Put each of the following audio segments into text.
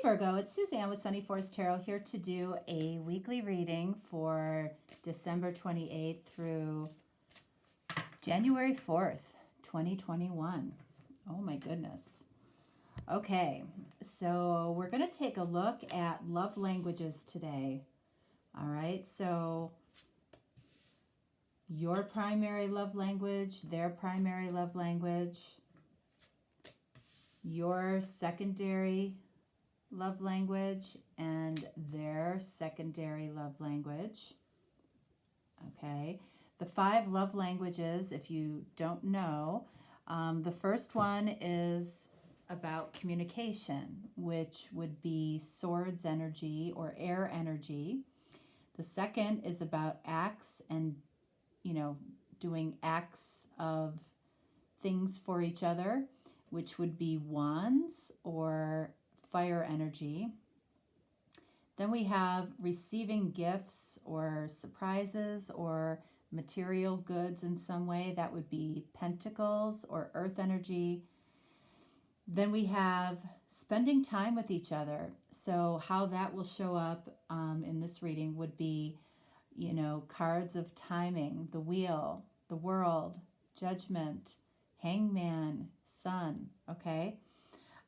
Virgo, it's Suzanne with Sunny Forest Tarot here to do a weekly reading for December 28th through January 4th, 2021. Oh my goodness. Okay, so we're going to take a look at love languages today. All right, so your primary love language, their primary love language, your secondary love language, and their secondary love language. Okay, the 5 love languages, if you don't know, the first one is about communication, which would be swords energy or air energy. The second is about acts and, doing acts of things for each other, which would be wands or fire energy. Then we have receiving gifts or surprises or material goods in some way. That would be pentacles or earth energy. Then we have spending time with each other. So how that will show up in this reading would be, cards of timing, the wheel, the world, judgment, hangman, sun, okay?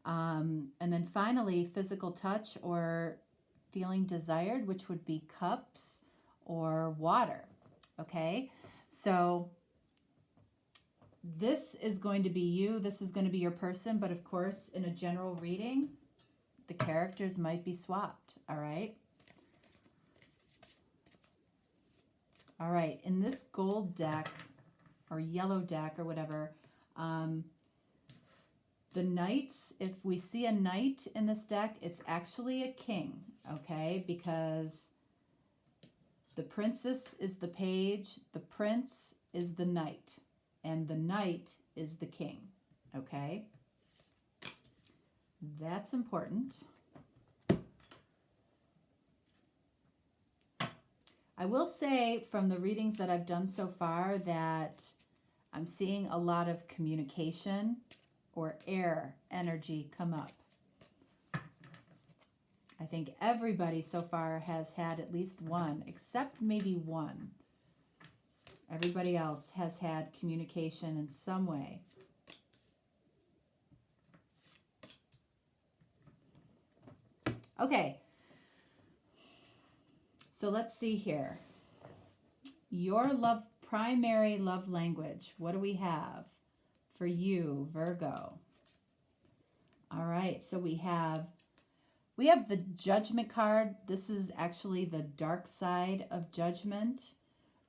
And then finally, physical touch or feeling desired, which would be cups or water, okay? So this is going to be you. This is going to be your person. But of course, in a general reading, the characters might be swapped, all right? All right, in this gold deck or yellow deck or whatever, the knights, if we see a knight in this deck, it's actually a king, okay? Because the princess is the page, the prince is the knight, and the knight is the king, okay? That's important. I will say from the readings that I've done so far that I'm seeing a lot of communication or air energy come up. I think everybody so far has had at least one, except maybe one. Everybody else has had communication in some way. Okay, so let's see here. Your primary love language, what do we have for you, Virgo? All right, so we have the Judgment card. This is actually the dark side of judgment.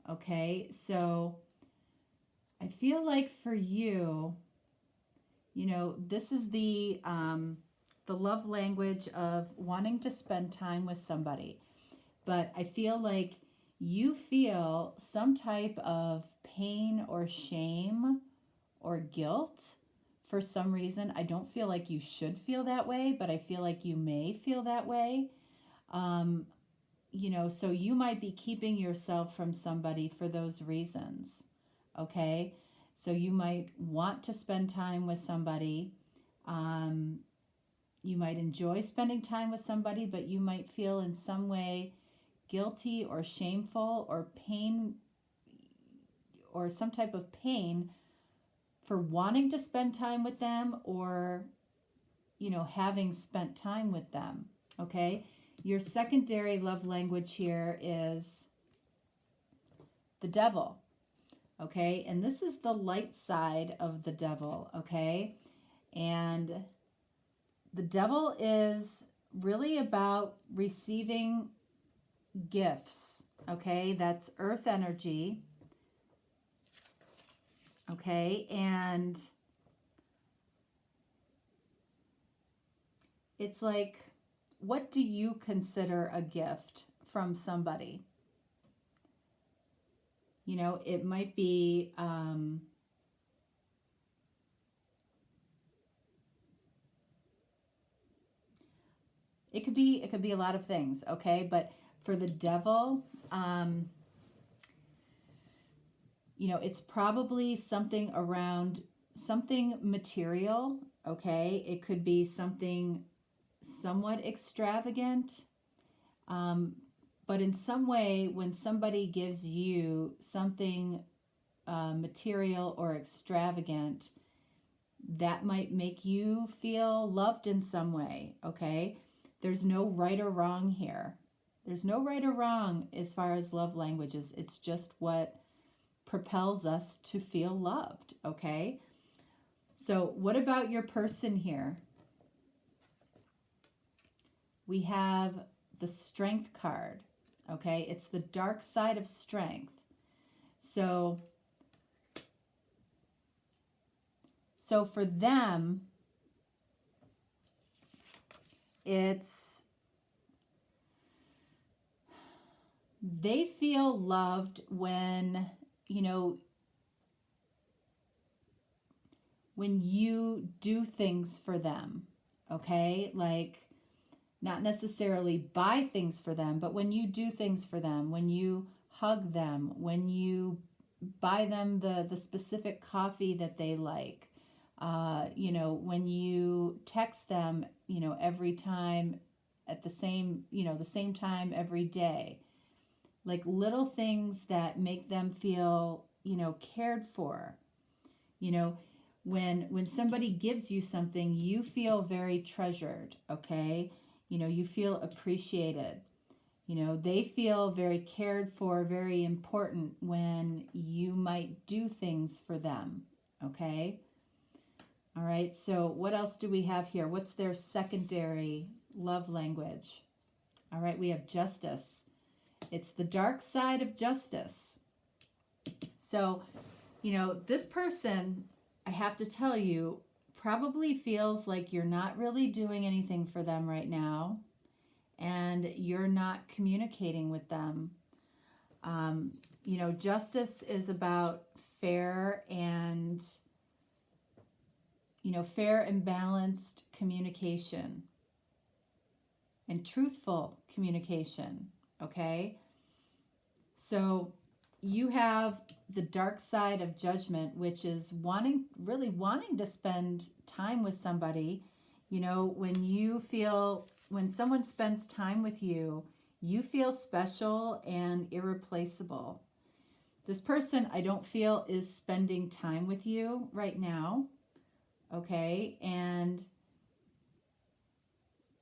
Okay, so I feel like for you, this is the love language of wanting to spend time with somebody. But I feel like you feel some type of pain or shame or guilt for some reason. I don't feel like you should feel that way, but I feel like you may feel that way. So you might be keeping yourself from somebody for those reasons, okay? So you might want to spend time with somebody. You might enjoy spending time with somebody, but you might feel in some way guilty or shameful or pain or some type of pain for wanting to spend time with them or, having spent time with them, okay? Your secondary love language here is the devil, okay? And this is the light side of the devil, okay? And the devil is really about receiving gifts, okay? That's earth energy, okay? And it's like, what do you consider a gift from somebody? It might be it could be a lot of things, okay? But for the devil, it's probably something around something material, okay? It could be something somewhat extravagant. But in some way, when somebody gives you something material or extravagant, that might make you feel loved in some way, okay? There's no right or wrong here. There's no right or wrong as far as love languages. It's just what propels us to feel loved, okay? So what about your person here? We have the Strength card, okay? It's the dark side of strength. So for them, it's they feel loved when, you know, when you do things for them, okay? Like, not necessarily buy things for them, but when you do things for them, when you hug them, when you buy them the specific coffee that they like, you know, when you text them, you know, every time at the same, you know, the same time every day. Like little things that make them feel, you know, cared for. You know, when somebody gives you something, you feel very treasured, okay? You know, you feel appreciated. You know, they feel very cared for, very important when you might do things for them, okay? All right, so what else do we have here? What's their secondary love language? All right, we have justice. It's the dark side of justice. So, you know, this person, I have to tell you, probably feels like you're not really doing anything for them right now, and you're not communicating with them. You know, justice is about fair and, you know, fair and balanced communication and truthful communication, okay? So you have the dark side of judgment, which is really wanting to spend time with somebody. You know, when someone spends time with you, you feel special and irreplaceable. This person, I don't feel, is spending time with you right now, okay? And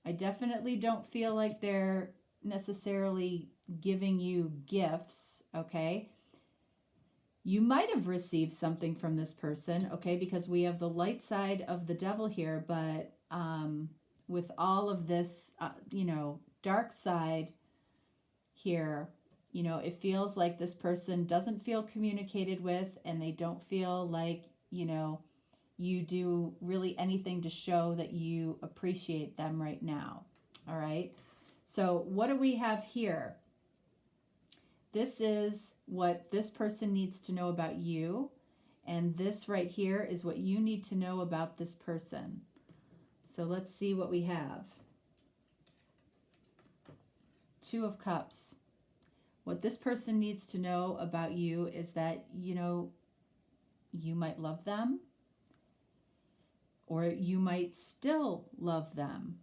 I definitely don't feel like they're necessarily giving you gifts, okay? You might have received something from this person, okay, because we have the light side of the devil here, but with all of this, you know, dark side here, you know, it feels like this person doesn't feel communicated with, and they don't feel like, you know, you do really anything to show that you appreciate them right now. All right. So what do we have here? This is what this person needs to know about you. And this right here is what you need to know about this person. So let's see what we have. Two of Cups. What this person needs to know about you is that, you know, you might love them, or you might still love them.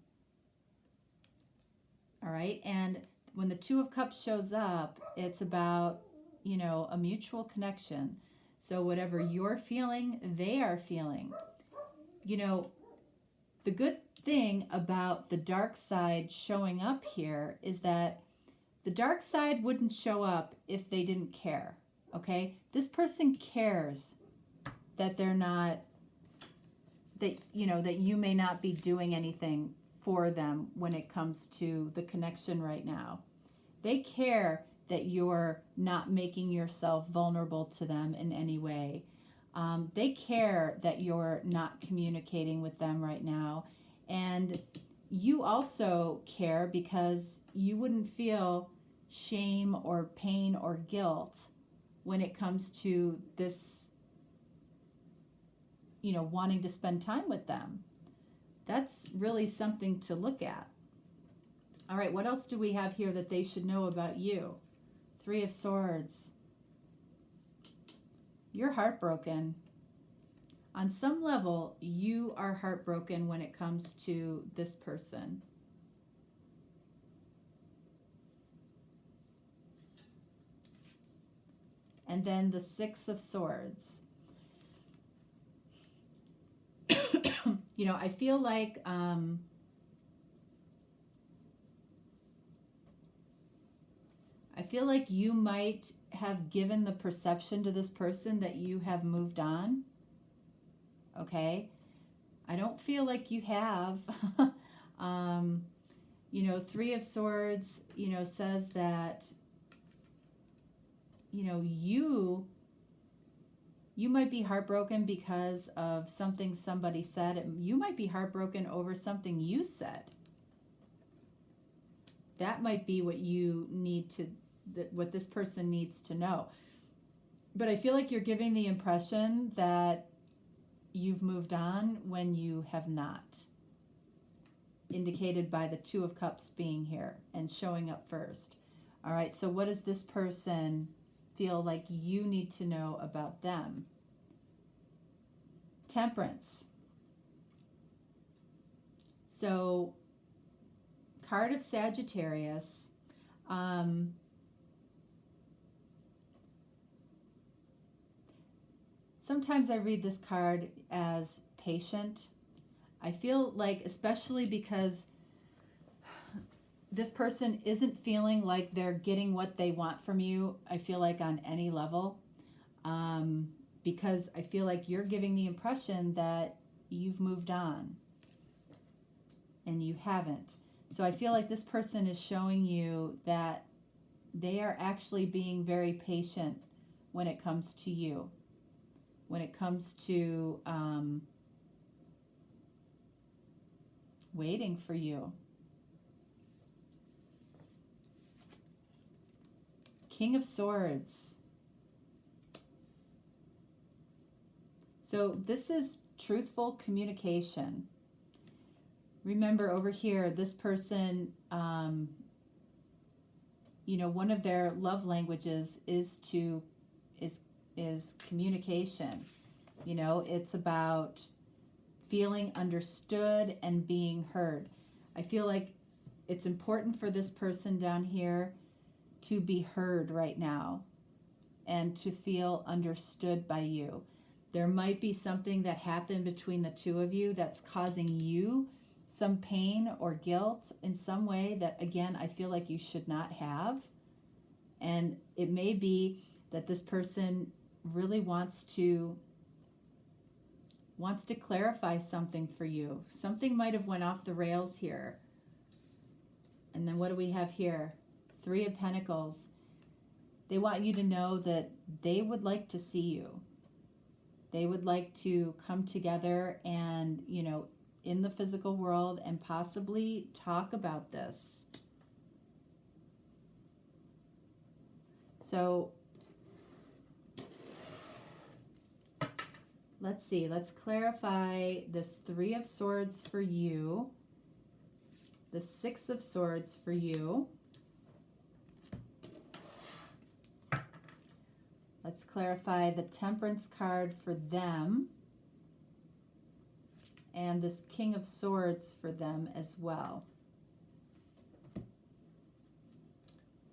All right. And when the Two of Cups shows up, it's about, you know, a mutual connection. So whatever you're feeling, they are feeling. You know, the good thing about the dark side showing up here is that the dark side wouldn't show up if they didn't care. Okay. This person cares that they're not, that, you know, that you may not be doing anything for them when it comes to the connection right now. They care that you're not making yourself vulnerable to them in any way. They care that you're not communicating with them right now. And you also care because you wouldn't feel shame or pain or guilt when it comes to this, you know, wanting to spend time with them. That's really something to look at. All right, what else do we have here that they should know about you? Three of Swords. You're heartbroken. On some level, you are heartbroken when it comes to this person. And then the Six of Swords. You know, I feel like you might have given the perception to this person that you have moved on. Okay? I don't feel like you have. You know, Three of Swords, you know, says that, you know, you might be heartbroken because of something somebody said. You might be heartbroken over something you said. That might be what you need to, what this person needs to know. But I feel like you're giving the impression that you've moved on when you have not. Indicated by the Two of Cups being here and showing up first. All right, so what does this person feel like you need to know about them? Temperance. So, card of Sagittarius. Sometimes I read this card as patient. I feel like, especially because this person isn't feeling like they're getting what they want from you, I feel like on any level, because I feel like you're giving the impression that you've moved on and you haven't. So I feel like this person is showing you that they are actually being very patient when it comes to you, when it comes to waiting for you. King of Swords. So this is truthful communication. Remember over here, this person, you know, one of their love languages is communication. You know, it's about feeling understood and being heard. I feel like it's important for this person down here to be heard right now and to feel understood by you. There might be something that happened between the two of you that's causing you some pain or guilt in some way that, again, I feel like you should not have. And it may be that this person really wants to clarify something for you. Something might have went off the rails here. And then what do we have here? Three of Pentacles. They want you to know that they would like to see you. They would like to come together and, you know, in the physical world and possibly talk about this. So let's see. Let's clarify this Three of Swords for you. The Six of Swords for you. Let's clarify the Temperance card for them. And this King of Swords for them as well.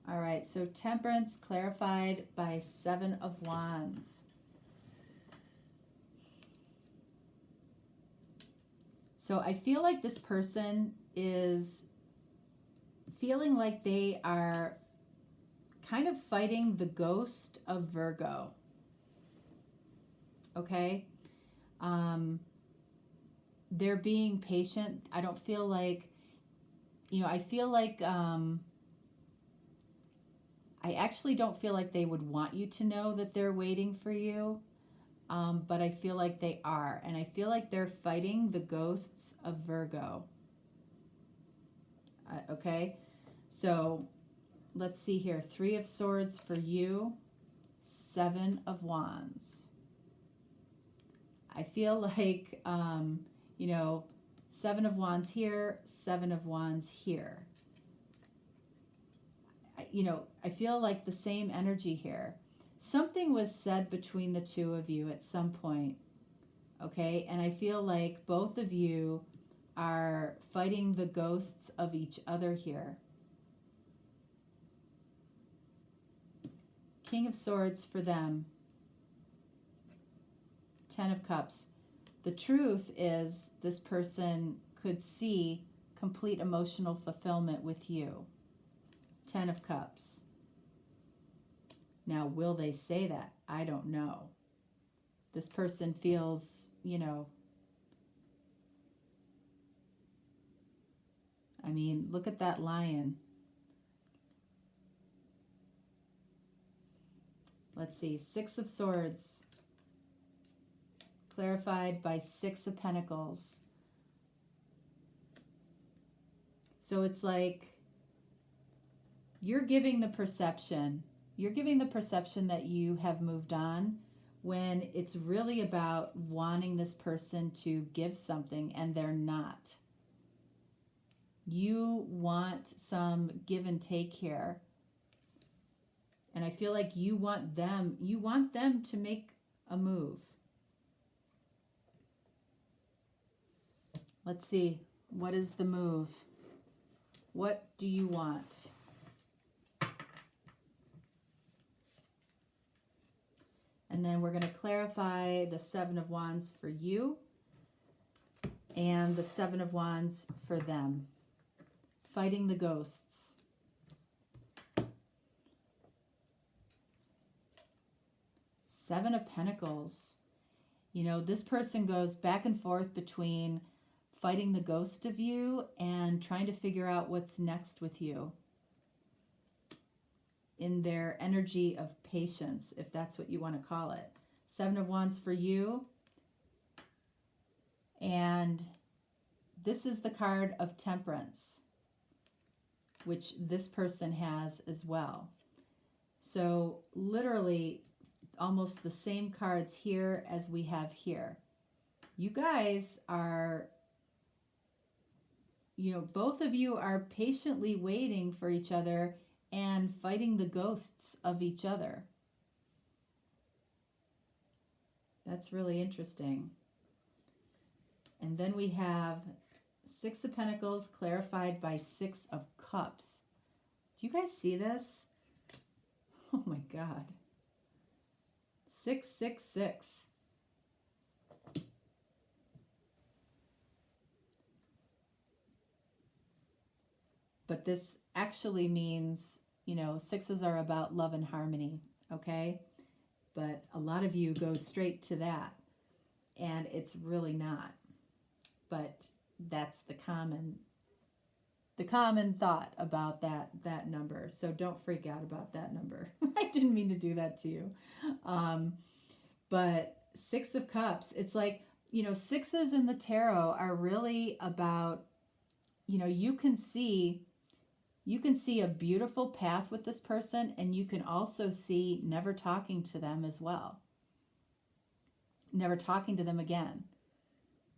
All right, so Temperance clarified by Seven of Wands. So I feel like this person is feeling like they are kind of fighting the ghost of Virgo. Okay? They're being patient. I don't feel like, you know, I feel like, I actually don't feel like they would want you to know that they're waiting for you. But I feel like they are. And I feel like they're fighting the ghosts of Virgo. Okay? So let's see here. Three of Swords for you. Seven of Wands. I feel like, you know, Seven of Wands here, Seven of Wands here. You know, I feel like the same energy here. Something was said between the two of you at some point. okay? And I feel like both of you are fighting the ghosts of each other here. King of Swords for them. 10 of Cups. The truth is this person could see complete emotional fulfillment with you. 10 of Cups. Now, will they say that? I don't know. This person feels, you know, I mean, look at that lion. Let's see, 6 of Swords, clarified by 6 of Pentacles. So it's like you're giving the perception that you have moved on, when it's really about wanting this person to give something and they're not. You want some give and take here. And I feel like you want them to make a move. Let's see. What is the move? What do you want? And then we're going to clarify the 7 of Wands for you and the 7 of Wands for them. Fighting the ghosts. Seven of Pentacles. You know, this person goes back and forth between fighting the ghost of you and trying to figure out what's next with you, in their energy of patience, if that's what you want to call it. 7 of Wands for you. And this is the card of Temperance, which this person has as well. So literally almost the same cards here as we have here. You guys are, you know, both of you are patiently waiting for each other and fighting the ghosts of each other. That's really interesting. And then we have 6 of Pentacles clarified by 6 of Cups. Do you guys see this? Oh my God. 666. But this actually means, you know, 6s are about love and harmony, okay? But a lot of you go straight to that, and it's really not. But that's the common thought about that number. So don't freak out about that number. I didn't mean to do that to you. But 6 of Cups, it's like, you know, 6s in the tarot are really about, you know, you can see a beautiful path with this person, and you can also see never talking to them as well. Never talking to them again.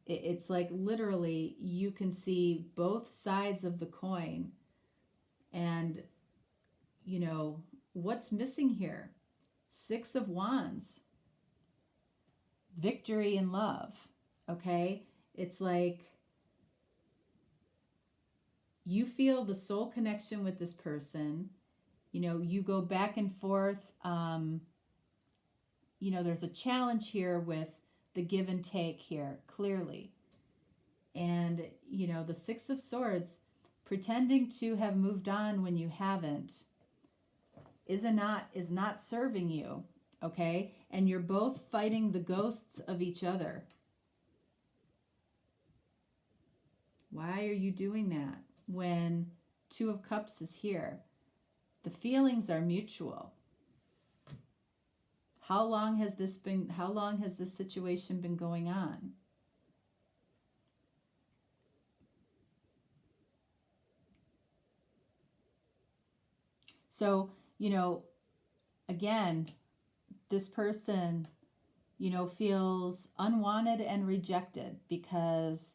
It's like literally you can see both sides of the coin. And, you know, what's missing here? 6 of Wands. Victory in love. Okay? It's like you feel the soul connection with this person. You know, you go back and forth. You know, there's a challenge here with the give and take here, clearly. And, you know, the 6 of Swords, pretending to have moved on when you haven't, is not serving you, okay? And you're both fighting the ghosts of each other. Why are you doing that when 2 of Cups is here? The feelings are mutual. How long has this situation been going on? So, you know, again, this person, you know, feels unwanted and rejected because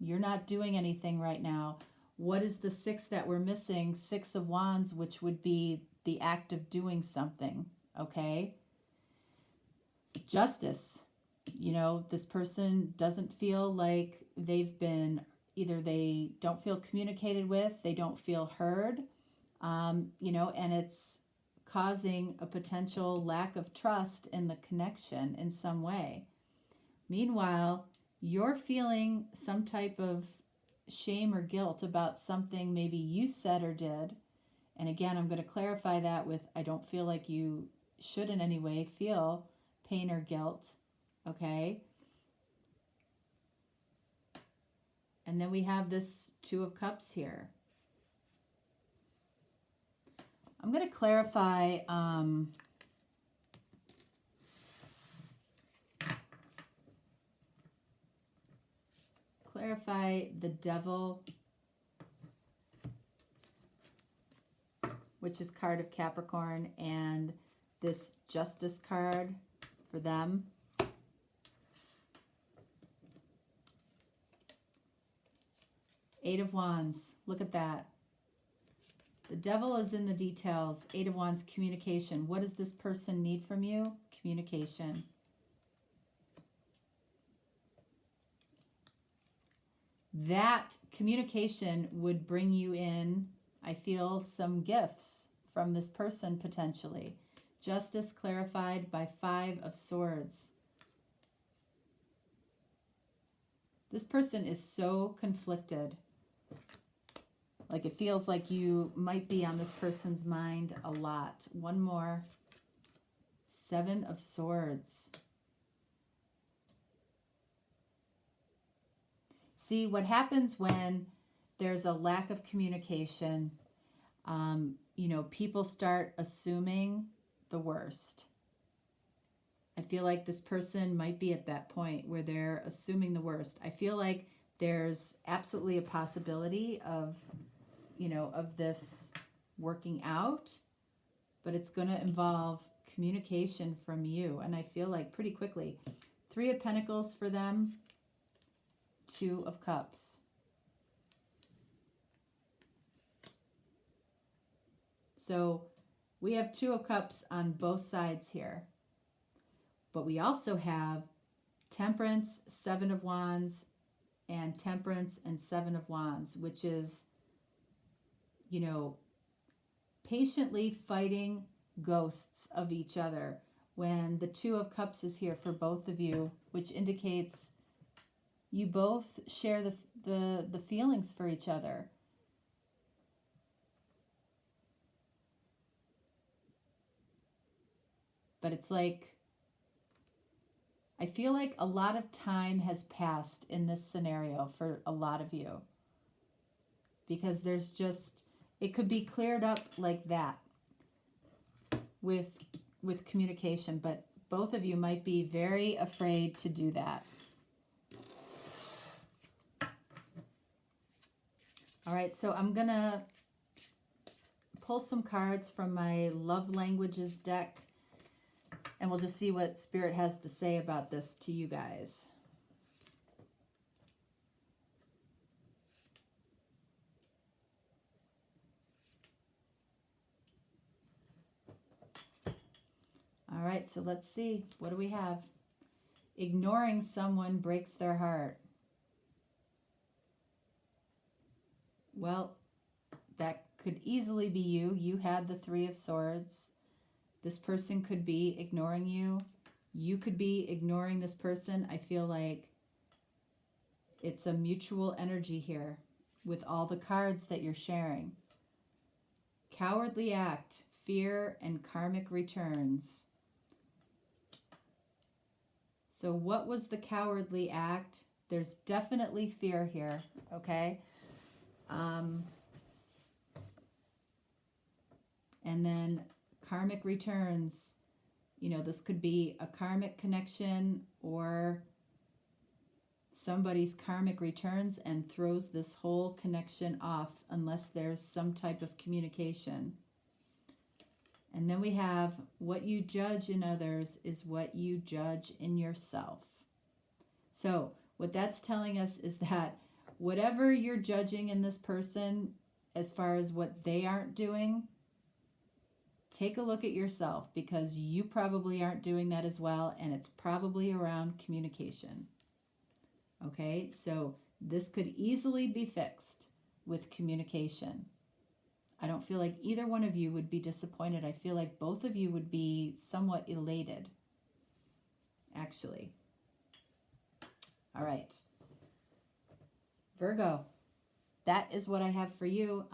you're not doing anything right now. What is the 6 that we're missing? 6 of Wands, which would be the act of doing something, okay? Justice. You know, this person doesn't feel like they've been, either they don't feel communicated with, they don't feel heard, you know, and it's causing a potential lack of trust in the connection in some way. Meanwhile, you're feeling some type of shame or guilt about something maybe you said or did. And again, I'm going to clarify that with I don't feel like you should in any way feel pain or guilt. Okay? And then we have this Two of Cups here. I'm going to clarify the Devil, which is card of Capricorn, and this Justice card for them. Eight of Wands. Look at that. The Devil is in the details. Eight of Wands, communication. What does this person need from you? Communication. That communication would bring you in, I feel, some gifts from this person potentially. Justice clarified by Five of Swords. This person is so conflicted. Like it feels like you might be on this person's mind a lot. One more. Seven of Swords. See, what happens when there's a lack of communication, you know, people start assuming the worst. I feel like this person might be at that point where they're assuming the worst. I feel like there's absolutely a possibility of, you know, of this working out, but it's going to involve communication from you. And I feel like pretty quickly. Three of Pentacles for them. Two of Cups. So we have Two of Cups on both sides here. But we also have Temperance, Seven of Wands, and Temperance and Seven of Wands, which is, you know, patiently fighting ghosts of each other. When the Two of Cups is here for both of you, which indicates you both share the feelings for each other. But it's like, I feel like a lot of time has passed in this scenario for a lot of you. Because there's just, it could be cleared up like that with communication, but both of you might be very afraid to do that. All right, so I'm going to pull some cards from my Love Languages deck, and we'll just see what Spirit has to say about this to you guys. All right, so let's see. What do we have? Ignoring someone breaks their heart. Well, that could easily be you. You had the Three of Swords. This person could be ignoring you. You could be ignoring this person. I feel like it's a mutual energy here with all the cards that you're sharing. Cowardly act, fear, and karmic returns. So what was the cowardly act? There's definitely fear here, okay? And then karmic returns, you know, this could be a karmic connection or somebody's karmic returns and throws this whole connection off unless there's some type of communication. And then we have what you judge in others is what you judge in yourself. So what that's telling us is that whatever you're judging in this person as far as what they aren't doing, take a look at yourself, because you probably aren't doing that as well, and it's probably around communication. Okay, so this could easily be fixed with communication. I don't feel like either one of you would be disappointed. I feel like both of you would be somewhat elated, actually. All right. Virgo, that is what I have for you.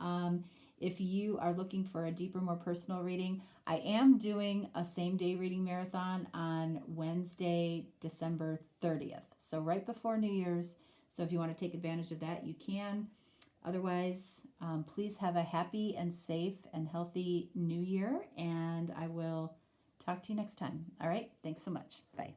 If you are looking for a deeper, more personal reading, I am doing a same-day reading marathon on Wednesday, December 30th. So right before New Year's. So if you want to take advantage of that, you can. Otherwise, please have a happy and safe and healthy New Year, and I will talk to you next time. All right? Thanks so much. Bye.